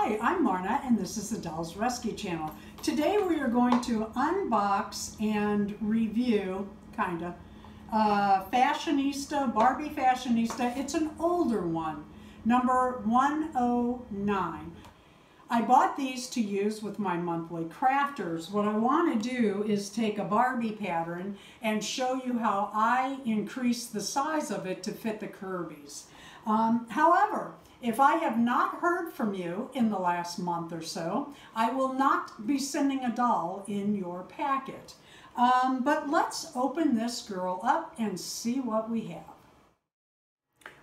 Hi, I'm Marna and this is the Dolls Rescue Channel. Today we are going to unbox and review, Fashionista, Barbie Fashionista. It's an older one, number 109. I bought these to use with my monthly crafters. What I want to do is take a Barbie pattern and show you how I increase the size of it to fit the Kirby's. However, if I have not heard from you in the last month or so, I will not be sending a doll in your packet. But let's open this girl up and see what we have.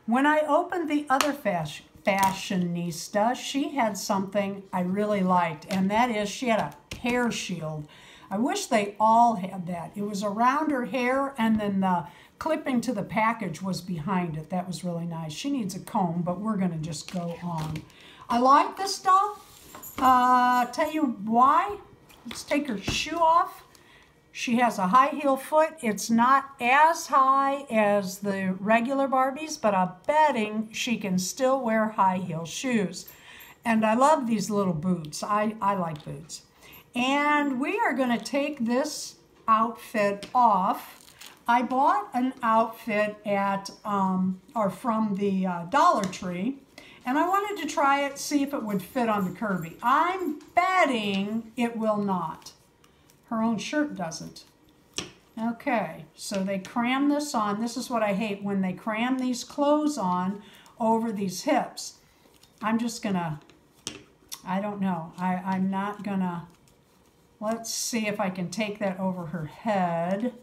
When I opened the other Fashionista, she had something I really liked, and that is she had a hair shield. I wish they all had that. It was around her hair, and then the clipping to the package was behind it. That was really nice. She needs a comb, but we're going to just go on. I like this doll. Tell you why. Let's take her shoe off. She has a high heel foot. It's not as high as the regular Barbies, but I'm betting she can still wear high heel shoes. And I love these little boots. I like boots. And we are going to take this outfit off. I bought an outfit at or from the Dollar Tree, and I wanted to try it, see if it would fit on the Kirby. I'm betting it will not. Her own shirt doesn't. Okay, so they cram this on. This is what I hate, when they cram these clothes on over these hips. I'm just gonna, I don't know. I'm not gonna, let's see if I can take that over her head.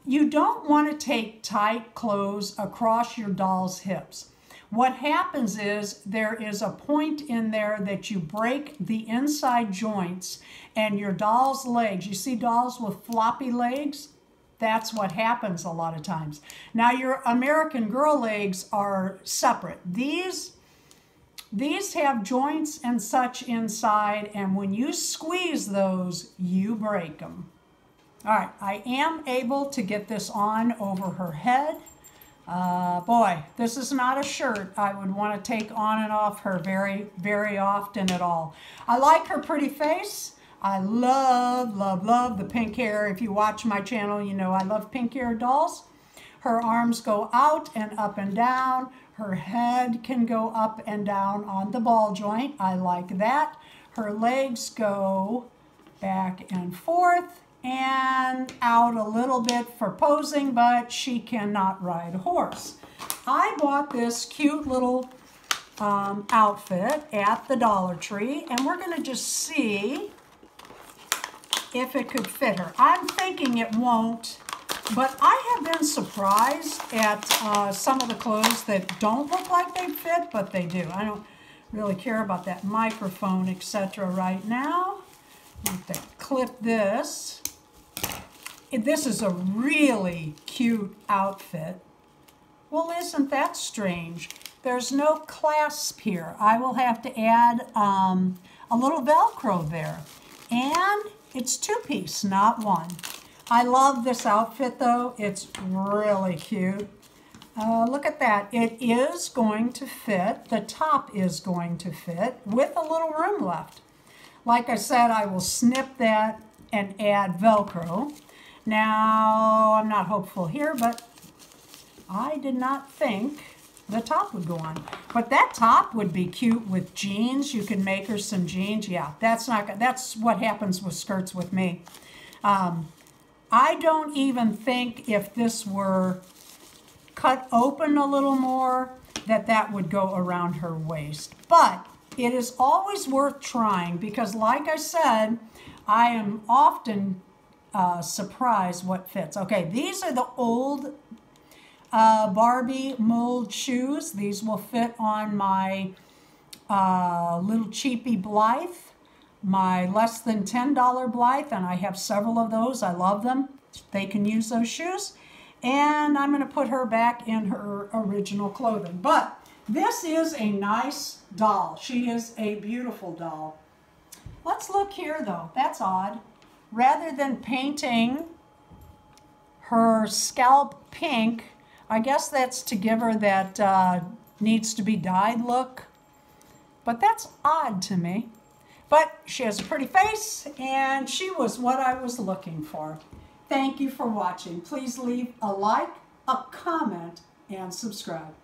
You don't want to take tight clothes across your doll's hips. What happens is there is a point in there that you break the inside joints and your doll's legs. You see dolls with floppy legs? That's what happens a lot of times. Now your American Girl legs are separate. These have joints and such inside, and when you squeeze those, you break them. All right, I am able to get this on over her head. Boy, this is not a shirt I would want to take on and off her very, very often at all. I like her pretty face. I love, love, love the pink hair. If you watch my channel, you know I love pink hair dolls. Her arms go out and up and down. Her head can go up and down on the ball joint. I like that. Her legs go back and forth and out a little bit for posing, but she cannot ride a horse. I bought this cute little outfit at the Dollar Tree, and we're going to just see if it could fit her. I'm thinking it won't, but I have been surprised at some of the clothes that don't look like they fit, but they do. I don't really care about that microphone, etc. right now. I'm going to clip this. This is a really cute outfit. Well, isn't that strange? There's no clasp here. I will have to add a little Velcro there. And it's two-piece, not one. I love this outfit, though. It's really cute. Look at that. It is going to fit. The top is going to fit with a little room left. Like I said, I will snip that and add Velcro. Now, I'm not hopeful here, but I did not think the top would go on. But that top would be cute with jeans. You can make her some jeans. Yeah, that's what happens with skirts with me. I don't even think if this were cut open a little more that would go around her waist. But it is always worth trying because, like I said, I am often surprised what fits. Okay, these are the old Barbie mold shoes. These will fit on my little cheapy Blythe, my less than $10 Blythe, and I have several of those. I love them. They can use those shoes. And I'm going to put her back in her original clothing. But this is a nice doll. She is a beautiful doll. Let's look here, though. That's odd. Rather than painting her scalp pink, I guess that's to give her that needs to be dyed look. but that's odd to me. But she has a pretty face, and she was what I was looking for. Thank you for watching. Please leave a like, a comment, and subscribe.